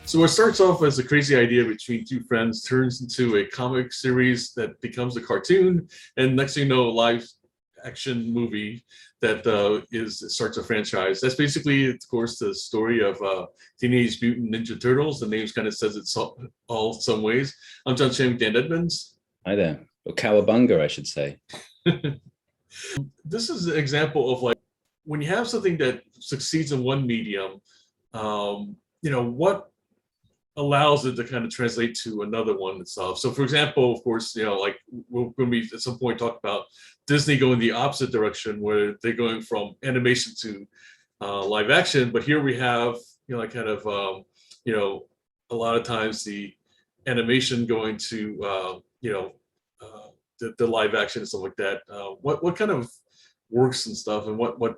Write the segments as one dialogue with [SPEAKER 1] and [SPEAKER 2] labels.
[SPEAKER 1] So what starts off as a crazy idea between two friends turns into a comic series that becomes a cartoon, and next thing you know, a live action movie that starts a franchise. That's basically, of course, the story of Teenage Mutant Ninja Turtles. The name kind of says it all some ways. I'm John Shane, Dan Edmonds.
[SPEAKER 2] Hi there. Or Cowabunga, I should say.
[SPEAKER 1] This is an example of like when you have something that succeeds in one medium, what allows it to kind of translate to another one itself. So for example, of course, like we're going to be at some point talk about Disney going the opposite direction where they're going from animation to live action. But here we have, a lot of times the animation going to, the live action and stuff like that. What kind of works and stuff, and what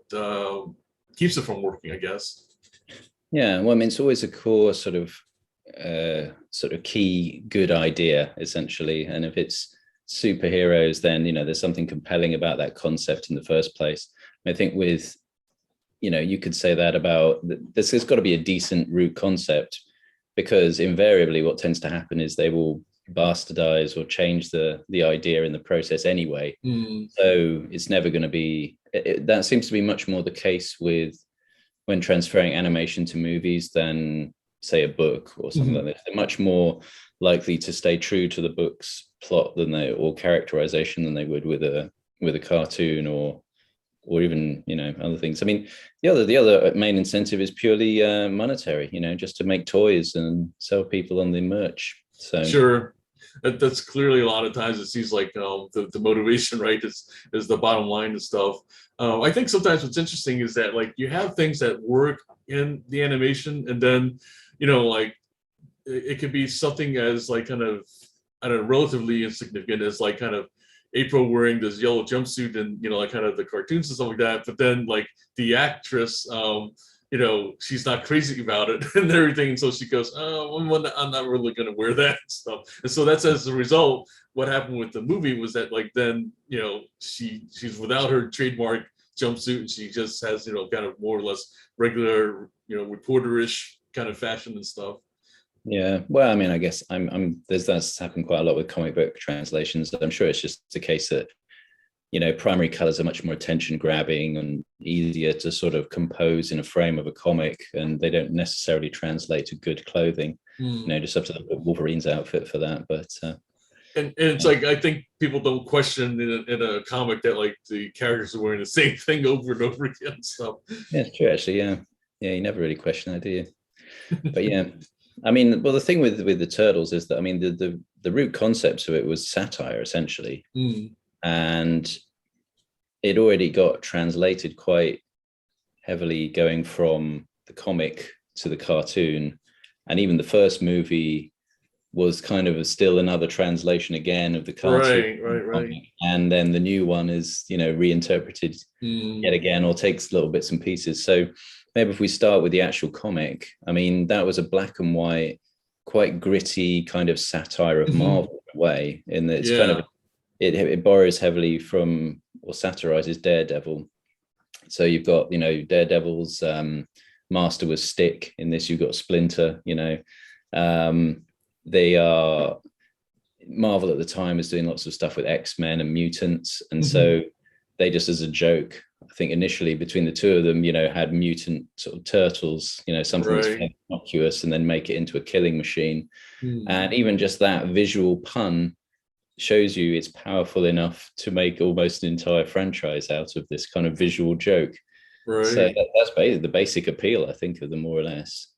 [SPEAKER 1] keeps it from working, I guess?
[SPEAKER 2] Yeah, well, I mean, it's always a core sort of key good idea, essentially. And if it's superheroes, then there's something compelling about that concept in the first place. I think with you could say that about this. There's got to be a decent root concept, because invariably what tends to happen is they will bastardize or change the idea in the process anyway. So it's never going to be that seems to be much more the case with when transferring animation to movies than say a book or something like this. They're much more likely to stay true to the book's plot or characterization than they would with a cartoon or even other things. I mean, the other main incentive is purely monetary, just to make toys and sell people on the merch. So
[SPEAKER 1] sure, that's clearly a lot of times it seems like the motivation, right, is the bottom line and stuff. I think sometimes what's interesting is that like you have things that work in the animation, and then like it could be something as like kind of, I don't know, relatively insignificant as like kind of April wearing this yellow jumpsuit and like kind of the cartoons and stuff like that. But then like the actress, she's not crazy about it and everything, and so she goes, "Oh, I'm not really going to wear that stuff." And so that's as a result. What happened with the movie was that like then she's without her trademark jumpsuit, and she just has kind of more or less regular reporterish kind of fashion and stuff.
[SPEAKER 2] Yeah, well, I mean, I guess that's happened quite a lot with comic book translations. I'm sure it's just the case that primary colors are much more attention grabbing and easier to sort of compose in a frame of a comic, and they don't necessarily translate to good clothing. Just up to the Wolverine's outfit for that. But
[SPEAKER 1] and it's like, I think people don't question in a comic that like the characters are wearing the same thing over and over again. So
[SPEAKER 2] yeah, it's true, actually. Yeah, you never really question that, do you? But yeah, I mean, well, the thing with the Turtles is that, I mean, the root concept of it was satire, essentially. And it already got translated quite heavily going from the comic to the cartoon. And even the first movie was kind of still another translation again of the cartoon.
[SPEAKER 1] Right.
[SPEAKER 2] And then the new one is, reinterpreted yet again, or takes little bits and pieces. So maybe if we start with the actual comic, I mean, that was a black and white, quite gritty kind of satire of Marvel in a way, in that it's kind of, it borrows heavily from or satirizes Daredevil. So you've got, Daredevil's master was Stick. In this, you've got Splinter. They are, Marvel at the time was doing lots of stuff with X-Men and mutants, and so they just, as a joke, I think initially between the two of them, had mutant sort of turtles, something that's innocuous, and then make it into a killing machine. And even just that visual pun shows you it's powerful enough to make almost an entire franchise out of this kind of visual joke. So that's basically the basic appeal, I think, of them, more or less.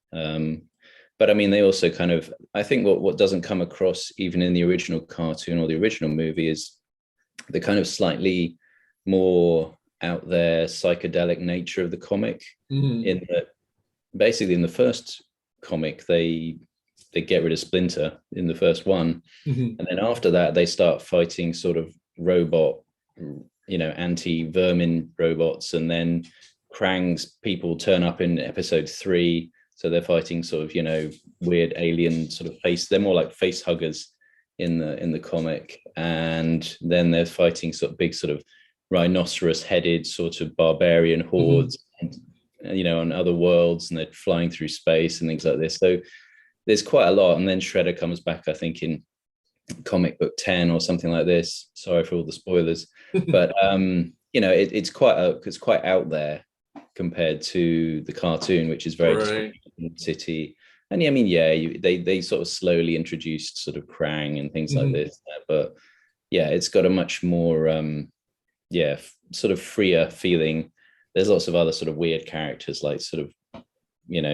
[SPEAKER 2] But I mean, they also kind of, I think what doesn't come across even in the original cartoon or the original movie is the kind of slightly more out there psychedelic nature of the comic. In that basically in the first comic they get rid of Splinter in the first one, and then after that they start fighting sort of robot, anti-vermin robots, and then Krang's people turn up in episode 3, so they're fighting sort of weird alien sort of face, they're more like face huggers in the comic, and then they're fighting sort of big sort of rhinoceros headed sort of barbarian hordes on other worlds, and they're flying through space and things like this. So there's quite a lot, and then Shredder comes back, I think, in comic book 10 or something like this. Sorry for all the spoilers, but it's quite out there compared to the cartoon, which is very
[SPEAKER 1] Right.
[SPEAKER 2] city. And they sort of slowly introduced sort of Krang and things like this, but yeah, it's got a much more sort of freer feeling. There's lots of other sort of weird characters, like sort of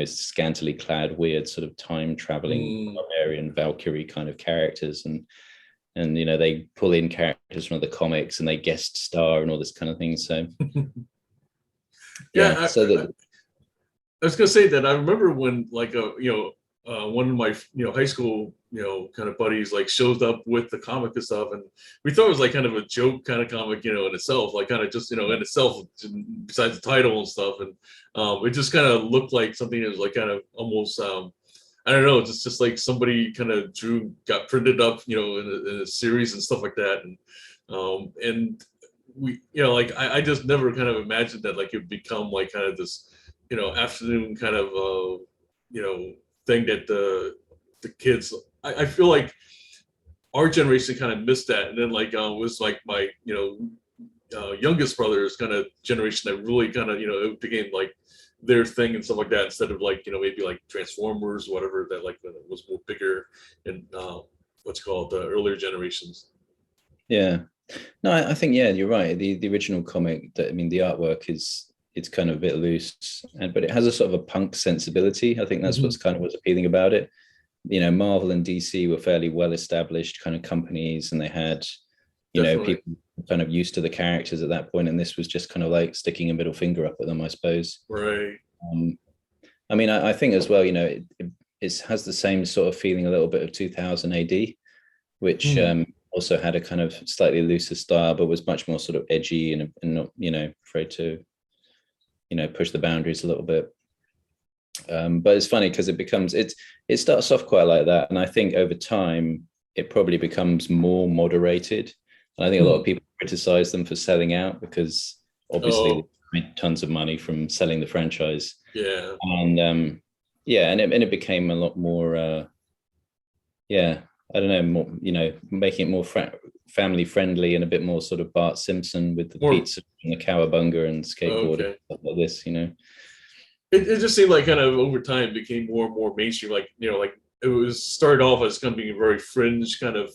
[SPEAKER 2] scantily clad, weird sort of time traveling barbarian Valkyrie kind of characters, and they pull in characters from other comics and they guest star and all this kind of thing. So
[SPEAKER 1] I was gonna say that I remember when like one of my high school kind of buddies like showed up with the comic and stuff, and we thought it was like kind of a joke kind of comic in itself, like kind of just in itself besides the title and stuff, and it just kind of looked like something that was like kind of almost I don't know, just like somebody kind of got printed up in a series and stuff like that, and we like I just never kind of imagined that like it would become like kind of this afternoon kind of thing that the kids, I feel like our generation kind of missed that, and then like it was like my youngest brother's kind of generation that really kind of it became like their thing and stuff like that, instead of like maybe like Transformers, whatever, that like was more bigger in what's called the earlier generations.
[SPEAKER 2] Yeah, no, I think you're right. The original comic, the artwork it's kind of a bit loose, but it has a sort of a punk sensibility. I think that's what's appealing about it. Marvel and DC were fairly well established kind of companies, and they had people kind of used to the characters at that point, and this was just kind of like sticking a middle finger up at them, I suppose.
[SPEAKER 1] Right.
[SPEAKER 2] I think as well, it has the same sort of feeling, a little bit of 2000 AD, which also had a kind of slightly looser style, but was much more sort of edgy and not afraid to push the boundaries a little bit. But it's funny because it starts off quite like that, and I think over time it probably becomes more moderated. And I think a lot of people criticize them for selling out, because obviously they made tons of money from selling the franchise.
[SPEAKER 1] Yeah.
[SPEAKER 2] And and it became a lot more I don't know, more making it more family friendly, and a bit more sort of Bart Simpson with the pizza and the cowabunga and skateboarding, stuff like this.
[SPEAKER 1] It just seemed like kind of over time became more and more mainstream. Like like it was started off as kind of being a very fringe kind of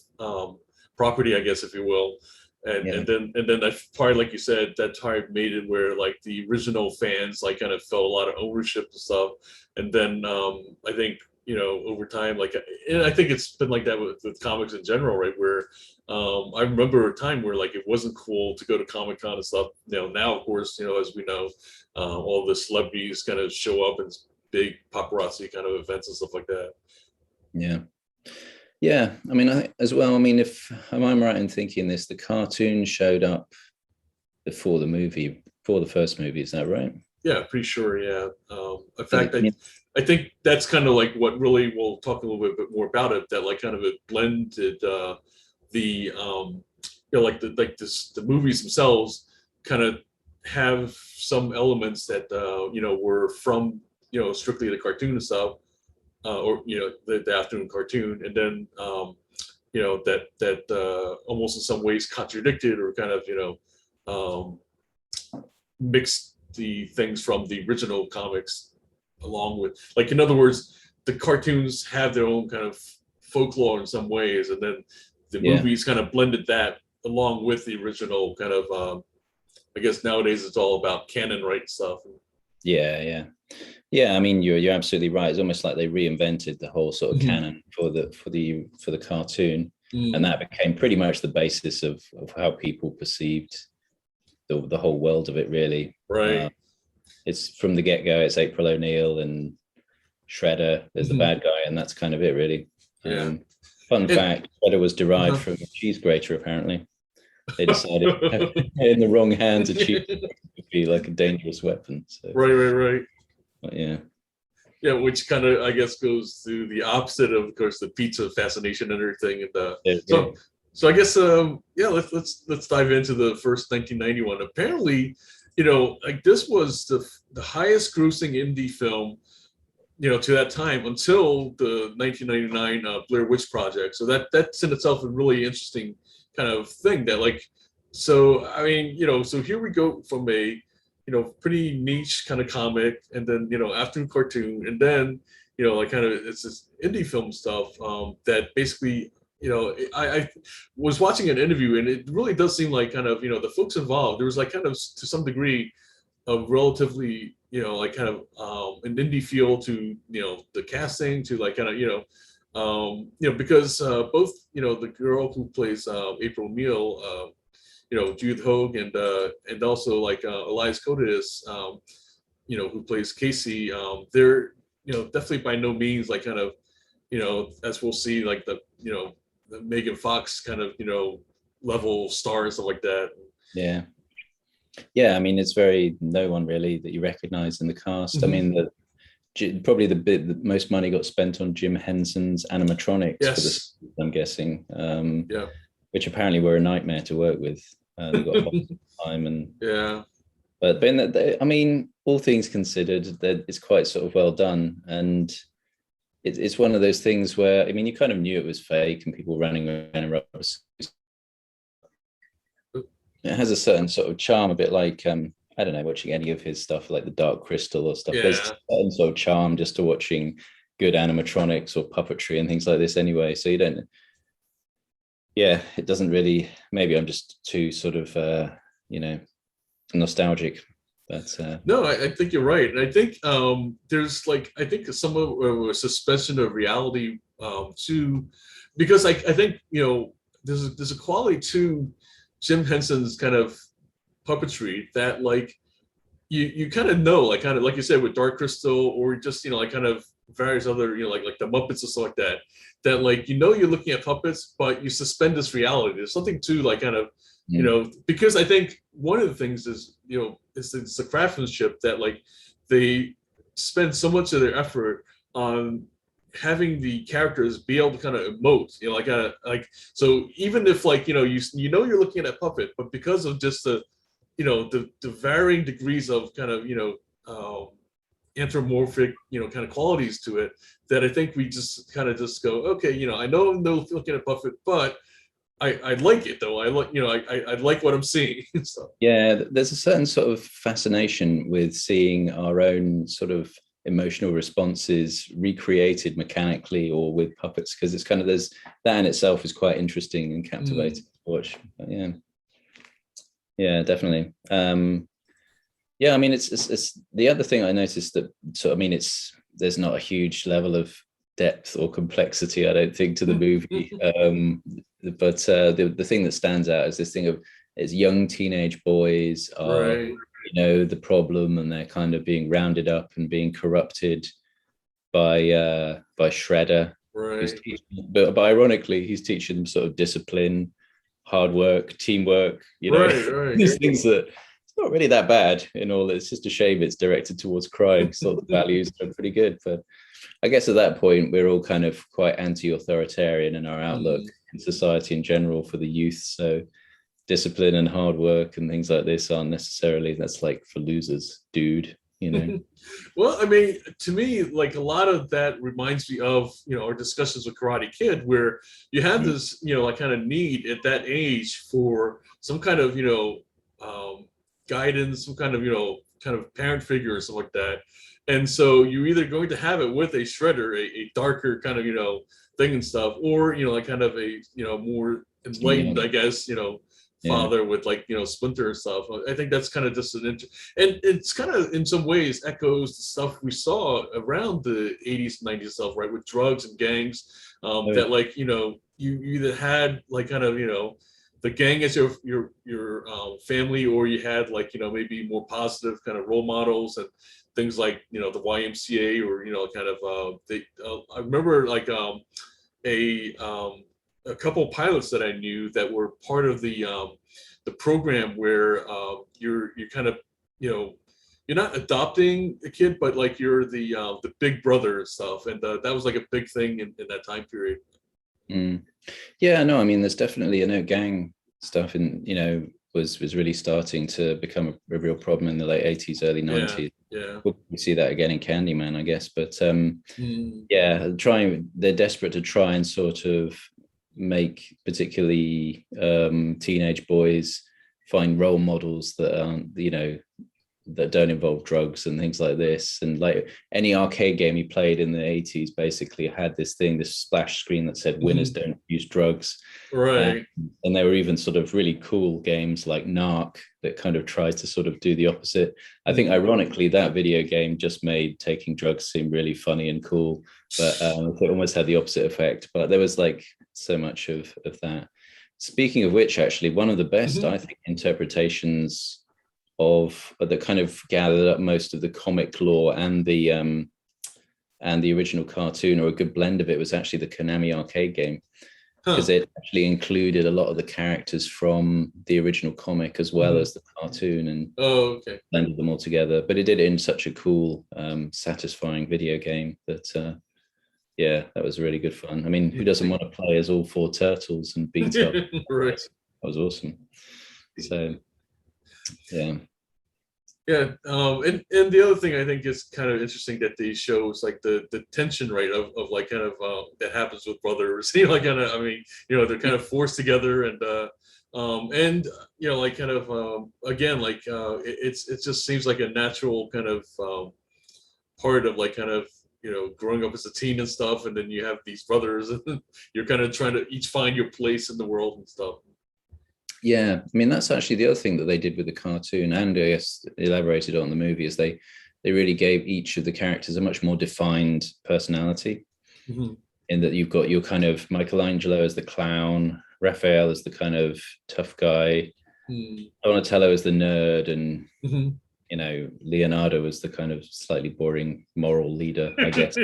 [SPEAKER 1] property, I guess, if you will, and then that part, like you said, that part made it where like the original fans like kind of felt a lot of ownership and stuff, and then I think over time, like, and I think it's been like that with comics in general, right? Where I remember a time where like it wasn't cool to go to Comic-Con and stuff. Now of course, as we know, all the celebrities kind of show up in big paparazzi kind of events and stuff like that.
[SPEAKER 2] Yeah, I as well. If I'm right in thinking this, the cartoon showed up before the first movie. Is that right?
[SPEAKER 1] Yeah, pretty sure. Yeah. In fact, I think that's kind of like what really, we'll talk a little bit more about it. That like kind of it blended the the movies themselves kind of have some elements that were from strictly the cartoon and stuff, or the afternoon cartoon, and then that almost in some ways contradicted or kind of mixed the things from the original comics along with, like, in other words, the cartoons have their own kind of folklore in some ways, and then the movies kind of blended that along with the original kind of I guess nowadays it's all about canon, right, stuff.
[SPEAKER 2] Yeah, you're absolutely right. It's almost like they reinvented the whole sort of canon for the cartoon, and that became pretty much the basis of how people perceived the whole world of it, really.
[SPEAKER 1] Right.
[SPEAKER 2] It's from the get-go, it's April O'Neil and Shredder as the bad guy, and that's kind of it, really. Fun fact, Shredder was derived from a cheese grater, apparently. They decided in the wrong hands a cheese grater would be like a dangerous weapon. So.
[SPEAKER 1] Right.
[SPEAKER 2] But yeah,
[SPEAKER 1] which kind of, I guess, goes to the opposite of course, the pizza fascination and everything. And so I guess let's dive into the first 1991. Apparently, like this was the highest grossing indie film, to that time until the 1999 Blair Witch Project. So that's in itself a really interesting kind of thing that like, so I mean, so here we go from a pretty niche kind of comic, and then afternoon cartoon, and then like kind of it's this indie film stuff that basically I was watching an interview, and it really does seem like kind of the folks involved, there was like kind of to some degree of relatively like kind of an indie feel to the casting, to like kind of because both the girl who plays April O'Neil, Judith Hogue, and also like Elias Koteas, who plays Casey, they're definitely by no means like kind of as we'll see like the the Megan Fox kind of level star and stuff like that.
[SPEAKER 2] Yeah, I mean, it's no one really that you recognize in the cast.
[SPEAKER 1] Mm-hmm.
[SPEAKER 2] I mean, probably the bit that most money got spent on Jim Henson's animatronics,
[SPEAKER 1] yes,
[SPEAKER 2] for this, I'm guessing,
[SPEAKER 1] yeah,
[SPEAKER 2] which apparently were a nightmare to work with. They got hot time, and
[SPEAKER 1] yeah,
[SPEAKER 2] but then I mean, all things considered, that it's quite sort of well done, and it's one of those things where, I mean, you kind of knew it was fake and people running around in rubber suits. It has a certain sort of charm, a bit like I don't know, watching any of his stuff like the Dark Crystal or stuff.
[SPEAKER 1] Yeah.
[SPEAKER 2] There's a certain sort of charm just to watching good animatronics or puppetry and things like this anyway. So you don't, yeah, it doesn't really, maybe I'm just too sort of nostalgic. But
[SPEAKER 1] no, I think you're right, and I think there's like, I think some of a suspension of reality too, because I think there's a quality to Jim Henson's kind of puppetry that like you kind of like you said with Dark Crystal, or just like kind of various other like the Muppets and stuff like that like you're looking at puppets, but you suspend this reality. There's something to like kind of because I think one of the things is it's the craftsmanship that like they spend so much of their effort on having the characters be able to kind of emote, like so even if like you're looking at a puppet, but because of just the the varying degrees of kind of anthropomorphic kind of qualities to it, that I think we just kind of just go, okay, I know I'm looking at puppet, but I like it though. I like I like what I'm seeing. So.
[SPEAKER 2] Yeah, there's a certain sort of fascination with seeing our own sort of emotional responses recreated mechanically or with puppets, because it's kind of, there's that in itself is quite interesting and captivating to watch. But yeah, definitely. Yeah, I mean, it's the other thing I noticed that, so I mean, there's not a huge level of depth or complexity, I don't think, to the movie. But the thing that stands out is this thing of, it's young teenage boys are,
[SPEAKER 1] right.
[SPEAKER 2] The problem, and they're kind of being rounded up and being corrupted by Shredder.
[SPEAKER 1] Right.
[SPEAKER 2] But ironically, he's teaching them sort of discipline, hard work, teamwork.
[SPEAKER 1] Right.
[SPEAKER 2] These things that it's not really that bad in all. It's just a shame it's directed towards crime. So the values are pretty good, but I guess at that point we're all kind of quite anti-authoritarian in our outlook in society in general for the youth. So discipline and hard work and things like this aren't necessarily, that's like for losers, dude.
[SPEAKER 1] Well, I mean, to me, like a lot of that reminds me of our discussions with Karate Kid, where you have this like kind of need at that age for some kind of guidance, some kind of parent figure or something like that. And so you're either going to have it with a Shredder, a darker kind of thing and stuff, or like kind of a more enlightened, I guess, father with like Splinter and stuff. I think that's kind of just and it's kind of in some ways echoes the stuff we saw around the 80s and 90s stuff, right, with drugs and gangs, that like you either had like kind of the gang as your family, or you had like maybe more positive kind of role models and things like the YMCA, or kind of I remember like a couple pilots that I knew that were part of the program where you're kind of you're not adopting a kid, but like you're the big brother and stuff, and that was like a big thing in that time period.
[SPEAKER 2] Yeah, no, I mean, there's definitely gang stuff in was really starting to become a real problem in the late 80s, early 90s.
[SPEAKER 1] Yeah.
[SPEAKER 2] We see that again in Candyman, I guess. But
[SPEAKER 1] Mm.
[SPEAKER 2] yeah, they're desperate to try and sort of make particularly teenage boys find role models that aren't, that don't involve drugs and things like this. And like any arcade game he played in the 80s basically had this splash screen that said winners don't use drugs.
[SPEAKER 1] Right.
[SPEAKER 2] And there were even sort of really cool games like Narc that kind of tried to sort of do the opposite. I think ironically that video game just made taking drugs seem really funny and cool, but it almost had the opposite effect. But there was like so much of that. Speaking of which, actually, one of the best, I think, interpretations of that kind of gathered up most of the comic lore and the original cartoon, or a good blend of it, was actually the Konami arcade game, because it actually included a lot of the characters from the original comic as well as the cartoon, and blended them all together. But it did it in such a cool, satisfying video game that yeah, that was really good fun. I mean, who doesn't want to play as all four turtles and beat up?
[SPEAKER 1] Right.
[SPEAKER 2] That was awesome. So yeah.
[SPEAKER 1] And the other thing I think is kind of interesting that these shows, like the tension, right, of like kind of that happens with brothers, like kind of, I mean, they're kind of forced together, and like kind of again, like it just seems like a natural kind of part of like kind of growing up as a teen and stuff, and then you have these brothers and you're kind of trying to each find your place in the world and stuff.
[SPEAKER 2] Yeah, I mean, that's actually the other thing that they did with the cartoon, and I guess elaborated on the movie, is they really gave each of the characters a much more defined personality, in that you've got your kind of Michelangelo as the clown, Raphael as the kind of tough guy, Donatello as the nerd, and Leonardo was the kind of slightly boring moral leader, I guess.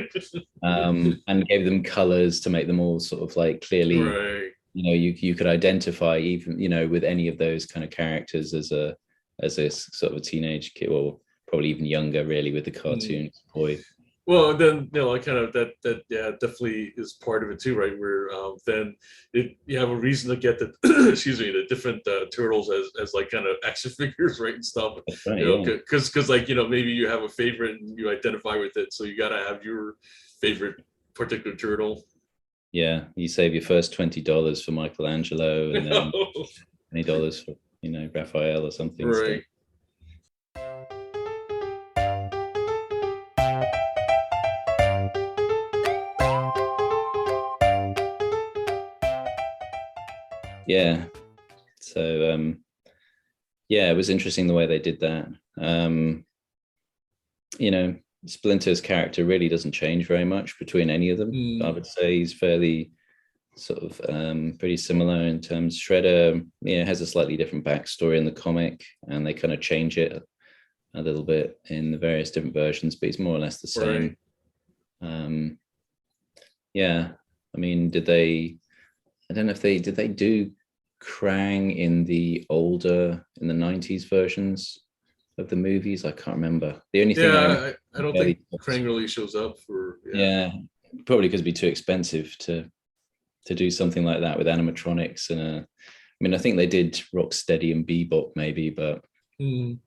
[SPEAKER 2] And gave them colors to make them all sort of like clearly,
[SPEAKER 1] right.
[SPEAKER 2] You could identify even, with any of those kind of characters as a sort of a teenage kid, or probably even younger, really, with the cartoon boy.
[SPEAKER 1] Well, then I kind of that definitely is part of it too, right? Where then you have a reason to get the the different turtles as like kind of action figures, right, and stuff.
[SPEAKER 2] Right,
[SPEAKER 1] because like maybe you have a favorite and you identify with it, so you gotta have your favorite particular turtle.
[SPEAKER 2] Yeah, you save your first $20 for Michelangelo, and then $20 for Raphael or something.
[SPEAKER 1] Right.
[SPEAKER 2] So. Yeah. So yeah, it was interesting the way they did that. Splinter's character really doesn't change very much between any of them. I would say he's fairly sort of pretty similar in terms. Shredder, has a slightly different backstory in the comic, and they kind of change it a little bit in the various different versions, but he's more or less the same. Right. Yeah, I mean, I don't know if did they do Krang in the 90s versions of the movies? I can't remember. The only thing
[SPEAKER 1] I don't think Krang really shows up for
[SPEAKER 2] probably because it'd be too expensive to do something like that with animatronics. And I mean, I think they did Rocksteady and Bebop maybe, but the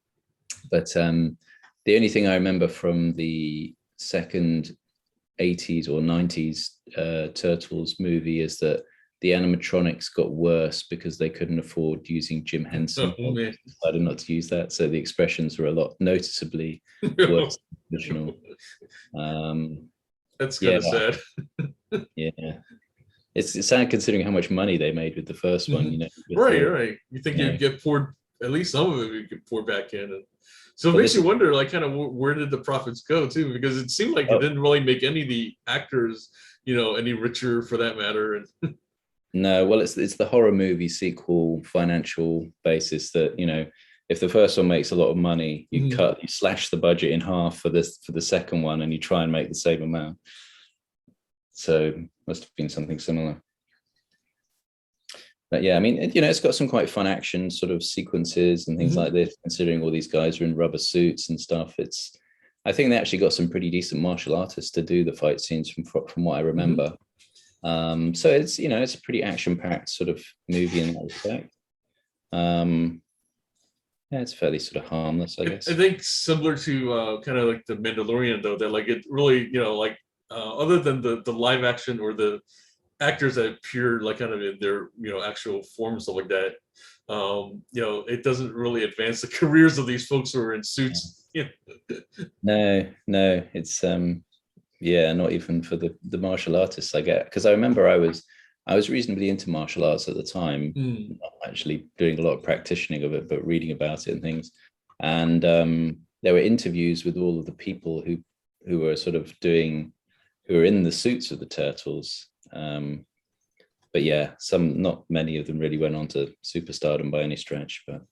[SPEAKER 2] only thing I remember from the second 80s or 90s Turtles movie is that the animatronics got worse because they couldn't afford using Jim Henson. I decided not to use that, so the expressions were a lot noticeably worse than the original.
[SPEAKER 1] That's kind of sad.
[SPEAKER 2] Yeah, it's sad considering how much money they made with the first one.
[SPEAKER 1] Right. You think you'd get poured, at least some of it you could pour back in, and so it makes you wonder, like, kind of where did the profits go too? Because it seemed like it didn't really make any of the actors, any richer for that matter, and.
[SPEAKER 2] No, well, it's the horror movie sequel financial basis that, if the first one makes a lot of money, you slash the budget in half for the second one, and you try and make the same amount. So must have been something similar. But yeah, I mean, it's got some quite fun action sort of sequences and things like this, considering all these guys are in rubber suits and stuff. I think they actually got some pretty decent martial artists to do the fight scenes from what I remember. So it's it's a pretty action-packed sort of movie in that respect. And Yeah, it's fairly sort of harmless, I guess.
[SPEAKER 1] I think similar to kind of like the Mandalorian, though, that like it really, like other than the live action or the actors that appear like kind of in their actual form and stuff like that, it doesn't really advance the careers of these folks who are in suits. Yeah.
[SPEAKER 2] No, it's yeah, not even for the martial artists, I get, because I remember I was reasonably into martial arts at the time, not actually doing a lot of practicing of it, but reading about it and things. And there were interviews with all of the people who were sort of who were in the suits of the turtles. But yeah, not many of them really went on to superstardom by any stretch. But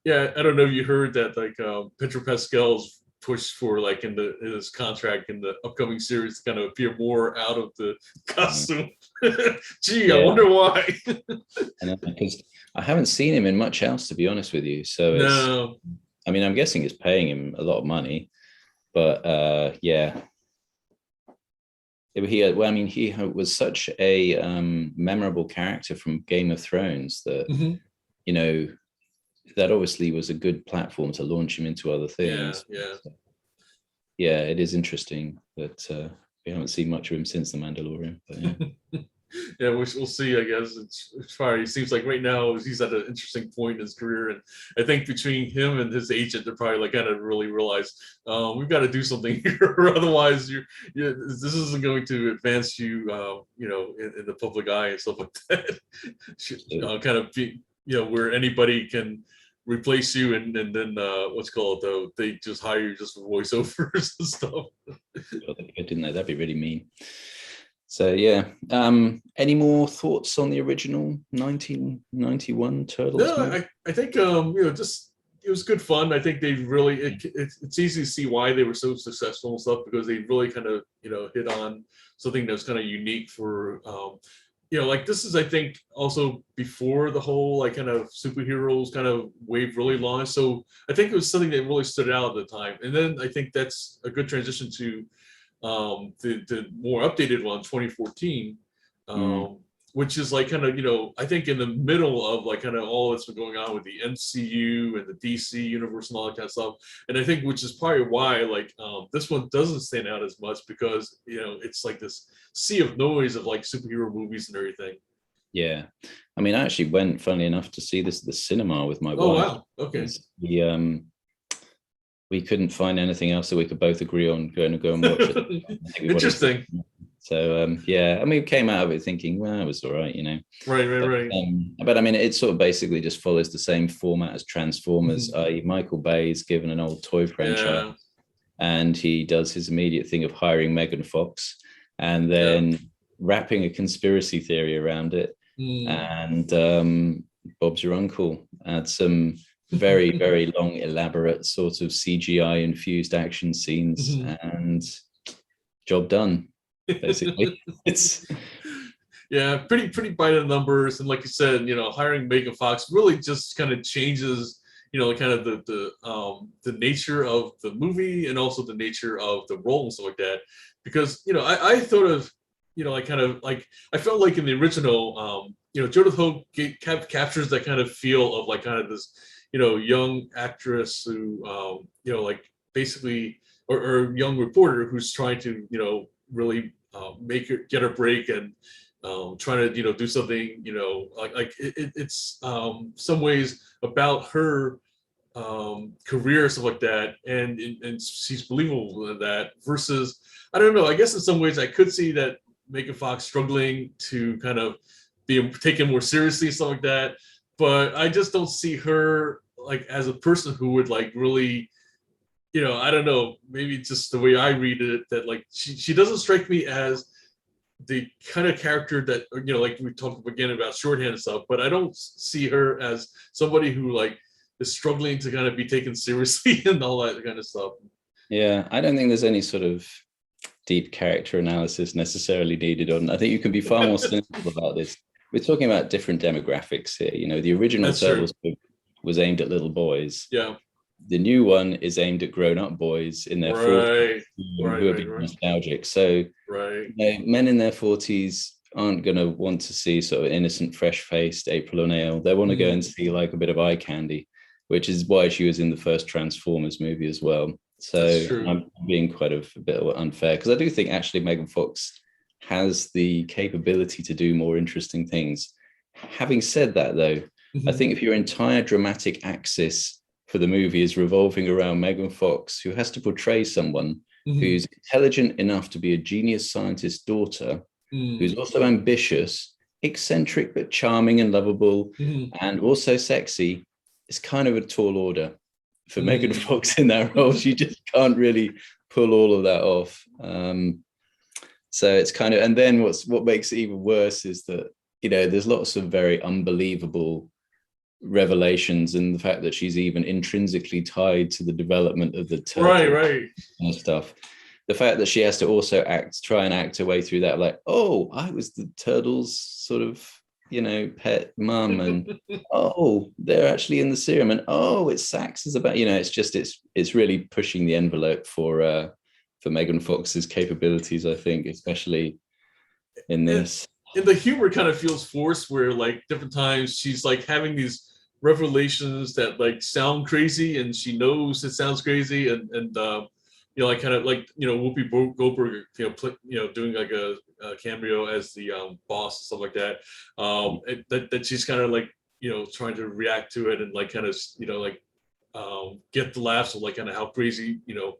[SPEAKER 1] yeah, I don't know if you heard that like Pedro Pascal's push for like in his contract in the upcoming series to kind of appear more out of the costume. Gee, yeah. I wonder why.
[SPEAKER 2] Because I haven't seen him in much else, to be honest with you. So
[SPEAKER 1] no.
[SPEAKER 2] I mean, I'm guessing it's paying him a lot of money, but yeah. He was such a memorable character from Game of Thrones that that obviously was a good platform to launch him into other things. Yeah, it is interesting that we haven't seen much of him since The Mandalorian. But yeah.
[SPEAKER 1] Yeah, we'll see. I guess it's fine. He seems like right now he's at an interesting point in his career, and I think between him and his agent, they're probably like kind of really realize we've got to do something here, otherwise this isn't going to advance you, in the public eye and stuff like that. Kind of be, where anybody can replace you, and then what's called though, they just hire you just for voiceovers and stuff.
[SPEAKER 2] I didn't know, that'd be really mean. So yeah, any more thoughts on the original 1991 Turtles?
[SPEAKER 1] No, I think just it was good fun. I think they really it's easy to see why they were so successful and stuff, because they really kind of hit on something that was kind of unique for like this is, I think, also before the whole like kind of superheroes kind of wave really launched. So I think it was something that really stood out at the time. And then I think that's a good transition to the more updated one, 2014, which is like kind of I think in the middle of like kind of all that's been going on with the MCU and the DC universe and all that kind of stuff. And I think which is probably why like this one doesn't stand out as much, because it's like this sea of noise of like superhero movies and everything.
[SPEAKER 2] Yeah, I mean, I actually went, funnily enough, to see this at the cinema with my wife.
[SPEAKER 1] Oh wow, okay.
[SPEAKER 2] We couldn't find anything else that we could both agree on going to go and watch it.
[SPEAKER 1] Interesting.
[SPEAKER 2] So yeah, I mean, we came out of it thinking, well, it was all right,
[SPEAKER 1] Right.
[SPEAKER 2] But I mean, it sort of basically just follows the same format as Transformers, i.e. Michael Bay's given an old toy franchise, and he does his immediate thing of hiring Megan Fox and then wrapping a conspiracy theory around it. And Bob's Your Uncle, add some very, very long, elaborate sort of CGI infused action scenes, and job done, basically. It's
[SPEAKER 1] pretty by the numbers. And like you said, hiring Megan Fox really just kind of changes kind of the nature of the movie, and also the nature of the role and stuff like that. Because I thought of like kind of like I felt like in the original Jodie Hope captures that kind of feel of like kind of this young actress who like basically or young reporter who's trying to really get her break, and trying to do something like it's some ways about her career, stuff like that, and she's believable in that, versus I don't know, I guess in some ways I could see that Megan Fox struggling to kind of be taken more seriously, stuff like that, but I just don't see her like as a person who would like really I don't know, maybe just the way I read it, that like she doesn't strike me as the kind of character that like we talked again about shorthand and stuff, but I don't see her as somebody who like is struggling to kind of be taken seriously and all that kind of stuff.
[SPEAKER 2] Yeah, I don't think there's any sort of deep character analysis necessarily needed on. I think you can be far more cynical about this. We're talking about different demographics here. The original Turtles was aimed at little boys.
[SPEAKER 1] Yeah.
[SPEAKER 2] The new one is aimed at grown-up boys in their 40s who are being nostalgic. So men in their 40s aren't going to want to see sort of innocent, fresh-faced April O'Neil. They want to go and see like a bit of eye candy. which is why she was in the first Transformers movie as well. So I'm being quite a bit unfair, because I do think actually Megan Fox has the capability to do more interesting things. Having said that, though, I think if your entire dramatic axis for the movie is revolving around Megan Fox, who has to portray someone who's intelligent enough to be a genius scientist's daughter, who's also ambitious, eccentric but charming and lovable, and also sexy, it's kind of a tall order for Megan Fox in that role. She just can't really pull all of that off. So it's kind of, and then what makes it even worse is that, you know, there's lots of very unbelievable revelations, and the fact that she's even intrinsically tied to the development of the turtle stuff. The fact that she has to also try and act her way through that, like, oh, I was the turtle's sort of, you know, pet mum, and oh, they're actually in the serum, and oh, it's Sax is about, you know, it's really pushing the envelope for Megan Fox's capabilities, I think, especially in this.
[SPEAKER 1] And the humor kind of feels forced, where like different times she's like having these revelations that like sound crazy, and she knows it sounds crazy, and you know, like kind of like, you know, Whoopi Goldberg, you know, doing like a cameo as the boss and stuff like that. That she's kind of like, you know, trying to react to it and like kind of, you know, like get the laughs of like kind of how crazy, you know,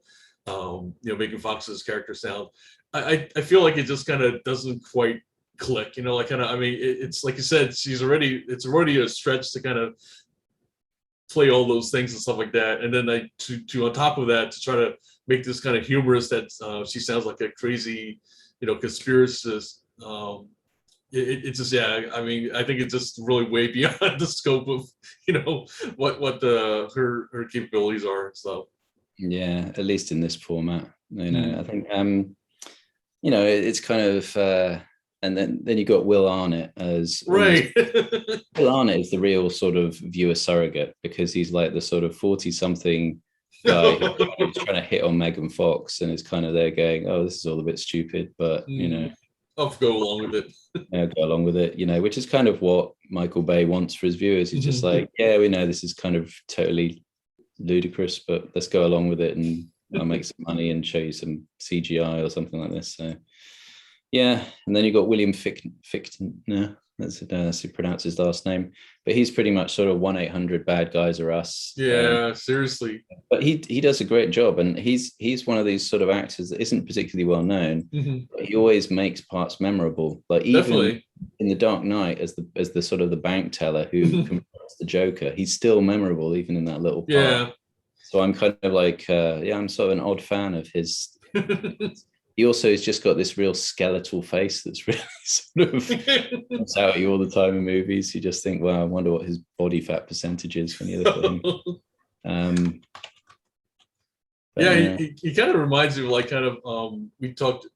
[SPEAKER 1] Megan Fox's character sound. I feel like it just kind of doesn't quite click, you know, like kind of, I mean, it's like you said, it's already a stretch to kind of play all those things and stuff like that, and then like to on top of that, to try to make this kind of humorous that she sounds like a crazy, you know, conspiracist. It's just, yeah, I mean, I think it's just really way beyond the scope of, you know, what her capabilities are. So
[SPEAKER 2] yeah, at least in this format, you know, I think you know, it's kind of and then you got Will Arnett as
[SPEAKER 1] right.
[SPEAKER 2] Will Arnett is the real sort of viewer surrogate, because he's like the sort of 40-something guy who's trying to hit on Megan Fox, and is kind of there going, oh, this is all a bit stupid, but you know,
[SPEAKER 1] I'll go along with it.
[SPEAKER 2] Yeah, go along with it, you know, which is kind of what Michael Bay wants for his viewers. He's just like, yeah, we know this is kind of totally ludicrous, but let's go along with it, and I'll make some money and show you some CGI or something like this. So yeah, and then you got William Fichtner. That's how you pronounce his last name, but he's pretty much sort of 1-800 bad guys are us.
[SPEAKER 1] Yeah, seriously.
[SPEAKER 2] But he does a great job, and he's one of these sort of actors that isn't particularly well known, but he always makes parts memorable. Like even in The Dark Knight, as the sort of the bank teller who confronts the Joker, he's still memorable even in that little part.
[SPEAKER 1] Yeah. So
[SPEAKER 2] I'm kind of like, I'm sort of an odd fan of his. He also has just got this real skeletal face that's really sort of comes out at you all the time in movies. You just think, well, I wonder what his body fat percentage is when you look at him.
[SPEAKER 1] Yeah, he kind of reminds me of like kind of we talked,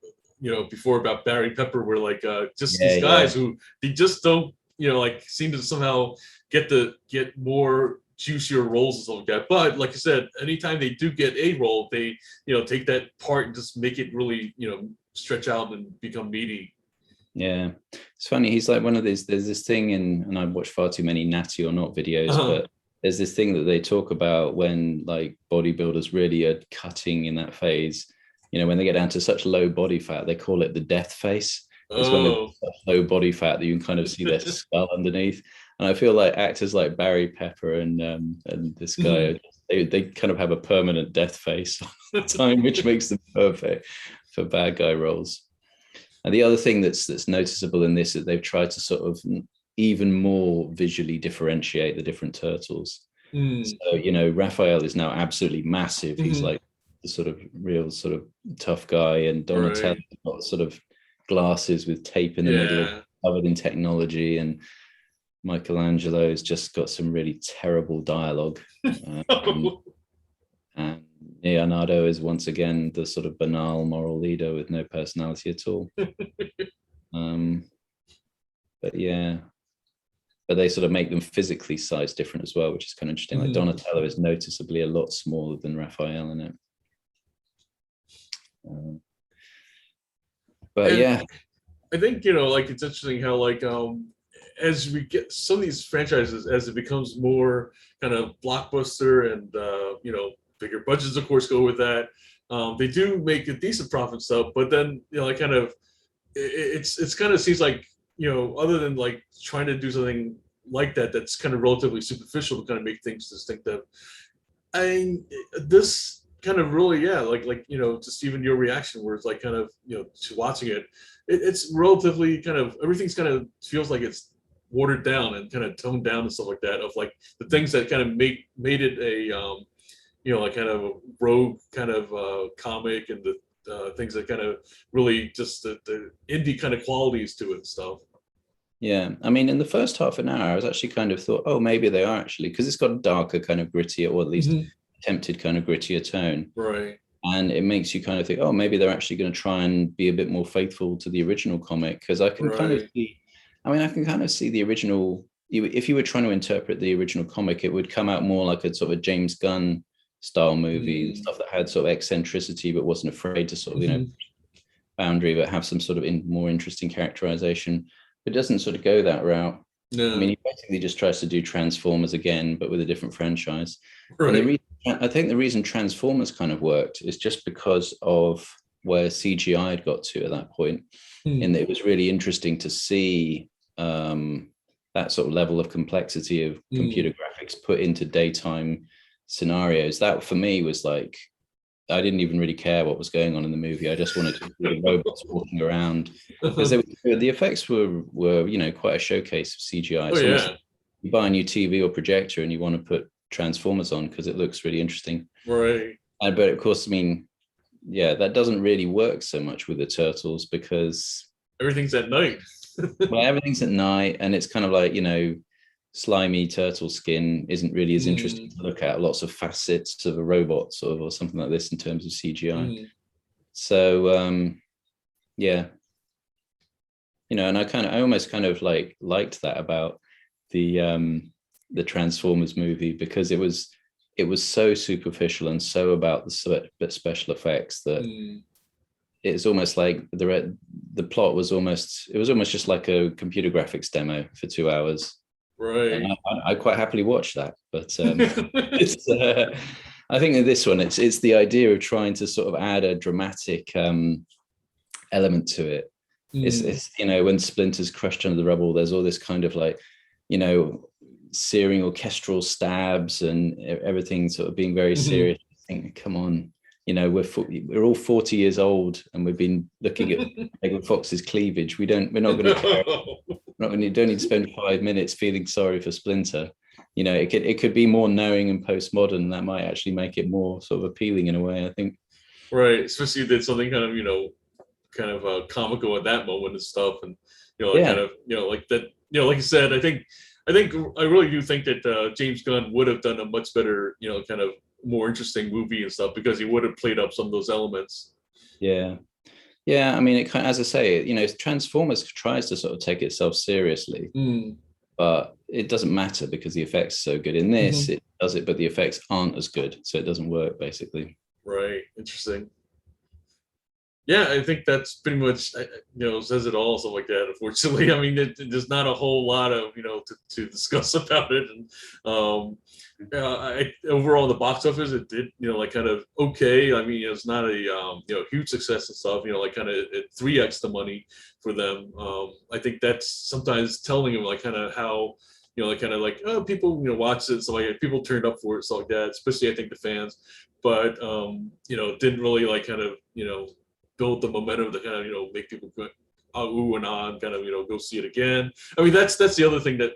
[SPEAKER 1] you know, before about Barry Pepper, where like just these guys who they just don't, you know, like seem to somehow get more juicier roles and stuff like that. But like you said, anytime they do get a role, they, you know, take that part and just make it really, you know, stretch out and become meaty.
[SPEAKER 2] Yeah, it's funny. He's like one of these. There's this thing and I've watched far too many Natty or Not videos, but there's this thing that they talk about when like bodybuilders really are cutting in that phase. You know, when they get down to such low body fat, they call it the death face. It's when they're such low body fat that you can kind of see their skull underneath. And I feel like actors like Barry Pepper and this guy, they kind of have a permanent death face all the time, which makes them perfect for bad guy roles. And the other thing that's noticeable in this is they've tried to sort of even more visually differentiate the different turtles. So, you know, Raphael is now absolutely massive. He's like the sort of real sort of tough guy, and Donatello's got sort of glasses with tape in the middle, covered in technology, and Michelangelo's just got some really terrible dialogue. And Leonardo is once again the sort of banal moral leader with no personality at all. But yeah, but they sort of make them physically sized different as well, which is kind of interesting. Like Donatello is noticeably a lot smaller than Raphael in it. But and yeah,
[SPEAKER 1] I think, you know, like it's interesting how like as we get some of these franchises, as it becomes more kind of blockbuster and bigger budgets, of course, go with that. They do make a decent profit stuff, but then like kind of it's kind of seems like other than like trying to do something like that that's kind of relatively superficial to kind of make things distinctive. This kind of really like just even your reaction where it's like kind of to watching it's relatively kind of everything's kind of feels like it's watered down and kind of toned down and stuff like that, of like the things that kind of made it a like kind of a rogue kind of comic, and the things that kind of really just the indie kind of qualities to it and stuff.
[SPEAKER 2] Yeah, I mean, in the first half an hour, I was actually kind of thought, oh, maybe they are actually, because it's got a darker kind of grittier, or at least attempted kind of grittier tone.
[SPEAKER 1] Right.
[SPEAKER 2] And it makes you kind of think, oh, maybe they're actually going to try and be a bit more faithful to the original comic. Because I can kind of see, I can kind of see the original, if you were trying to interpret the original comic, it would come out more like a sort of a James Gunn style movie, stuff that had sort of eccentricity, but wasn't afraid to sort of, boundary, but have some sort of more interesting characterization. It doesn't sort of go that route. No. I mean, he basically just tries to do Transformers again, but with a different franchise. Right. And I think the reason Transformers kind of worked is just because of where CGI had got to at that point. And it was really interesting to see that sort of level of complexity of computer graphics put into daytime scenarios. That for me was like, I didn't even really care what was going on in the movie. I just wanted to see the robots walking around, because the effects were quite a showcase of CGI. Like you buy a new TV or projector and you want to put Transformers on because it looks really interesting.
[SPEAKER 1] Right.
[SPEAKER 2] But of course, I mean, that doesn't really work so much with the Turtles because
[SPEAKER 1] everything's at night.
[SPEAKER 2] Well, everything's at night, and it's kind of like, slimy turtle skin isn't really as interesting to look at. Lots of facets of a robot or something like this in terms of CGI. So and I almost kind of like liked that about the Transformers movie, because it was so superficial and so about the special effects that it's almost like the plot was almost just like a computer graphics demo for 2 hours.
[SPEAKER 1] Right.
[SPEAKER 2] And I quite happily watch that, but it's, I think in this one, it's the idea of trying to sort of add a dramatic element to it. It's when Splinter's crushed under the rubble, there's all this kind of like, searing orchestral stabs and everything sort of being very serious. I think, come on, we're all 40 years old and we've been looking at Megan Fox's cleavage. We're not going to care. Don't need to spend 5 minutes feeling sorry for Splinter. It could be more knowing and postmodern, and that might actually make it more sort of appealing in a way, I think.
[SPEAKER 1] Right, especially if did something kind of comical at that moment and stuff, and kind of like that. Like you said, I really do think that James Gunn would have done a much better kind of more interesting movie and stuff, because he would have played up some of those elements.
[SPEAKER 2] Yeah, I mean, it kind of, as I say, Transformers tries to sort of take itself seriously, but it doesn't matter because the effects are so good. In this, it does it, but the effects aren't as good, so it doesn't work, basically.
[SPEAKER 1] Right. Interesting. Yeah, I think that's pretty much says it all, stuff like that. Unfortunately, I mean, there's not a whole lot of to discuss about it, and overall the box office, it did like kind of okay. I mean, it's not a huge success and stuff. Like kind of 3x the money for them. I think that's sometimes telling them like kind of how like kind of like, oh, people watched it, so like people turned up for it, stuff like that. Especially I think the fans, but didn't really like kind of build the momentum to kind of make people go ooh and on, kind of go see it again. I mean, that's the other thing that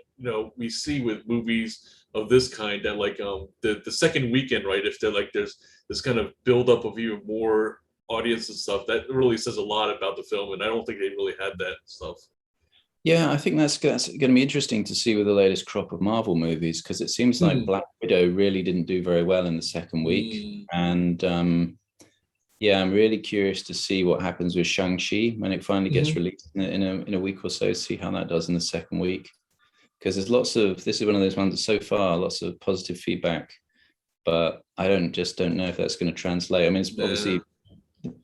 [SPEAKER 1] we see with movies of this kind, that like the second weekend, right, if they're like there's this kind of build up of even more audience and stuff, that really says a lot about the film, and I don't think they really had that stuff.
[SPEAKER 2] Yeah, I think that's going to be interesting to see with the latest crop of Marvel movies, because it seems like Black Widow really didn't do very well in the second week, and yeah, I'm really curious to see what happens with Shang-Chi when it finally gets released in a week or so, see how that does in the second week. Because there's this is one of those ones that so far, lots of positive feedback, but I don't know if that's going to translate. I mean, it's obviously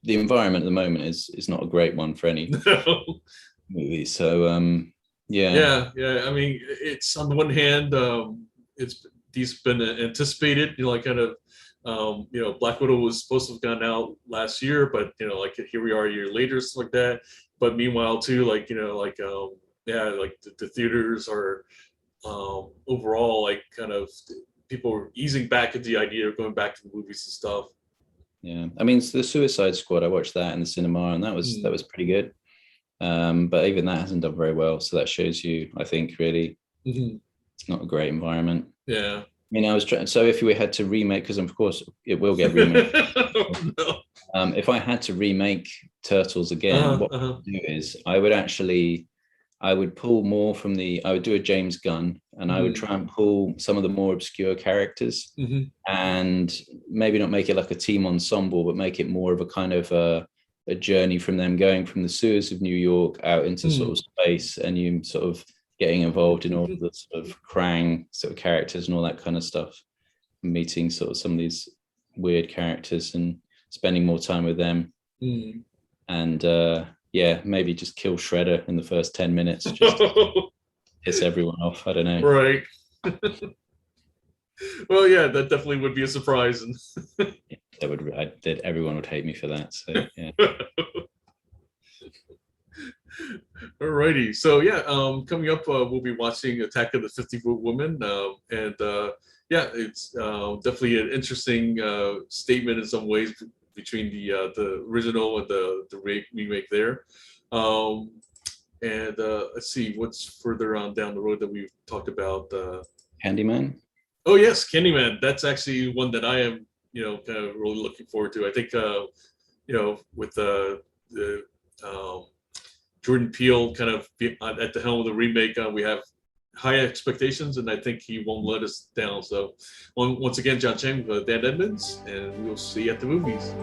[SPEAKER 2] the environment at the moment is not a great one for any movie. So
[SPEAKER 1] Yeah. I mean, it's on the one hand, these been anticipated. Like kind of, Black Widow was supposed to have gone out last year, but like here we are a year later, stuff like that. But meanwhile, too, like like the theaters are overall like kind of people are easing back into the idea of going back to the movies and stuff.
[SPEAKER 2] Yeah, I mean, the Suicide Squad, I watched that in the cinema, and that was pretty good. But even that hasn't done very well. So that shows you, I think, really, it's not a great environment.
[SPEAKER 1] Yeah.
[SPEAKER 2] I mean, I was trying. So if we had to remake, because of course it will get remade.
[SPEAKER 1] No.
[SPEAKER 2] If I had to remake Turtles again, what I would do is I would pull more from I would do a James Gunn, and I would try and pull some of the more obscure characters, and maybe not make it like a team ensemble, but make it more of a kind of a journey from them going from the sewers of New York out into sort of space, and you sort of getting involved in all the sort of Krang sort of characters and all that kind of stuff, meeting sort of some of these weird characters and spending more time with them. And maybe just kill Shredder in the first 10 minutes, just to piss everyone off. I don't know.
[SPEAKER 1] Right. Well, yeah, that definitely would be a surprise.
[SPEAKER 2] Everyone would hate me for that. So yeah.
[SPEAKER 1] Alrighty. So yeah, coming up, we'll be watching Attack of the 50-Foot Woman, and it's definitely an interesting statement in some ways between the original and the remake there. Let's see what's further on down the road that we've talked about.
[SPEAKER 2] Candyman.
[SPEAKER 1] Oh yes, Candyman. That's actually one that I am, kind of really looking forward to. I think, with the Jordan Peele kind of at the helm of the remake, we have high expectations, and I think he won't let us down. So, once again, John Chang with Dan Edmonds, and we'll see you at the movies.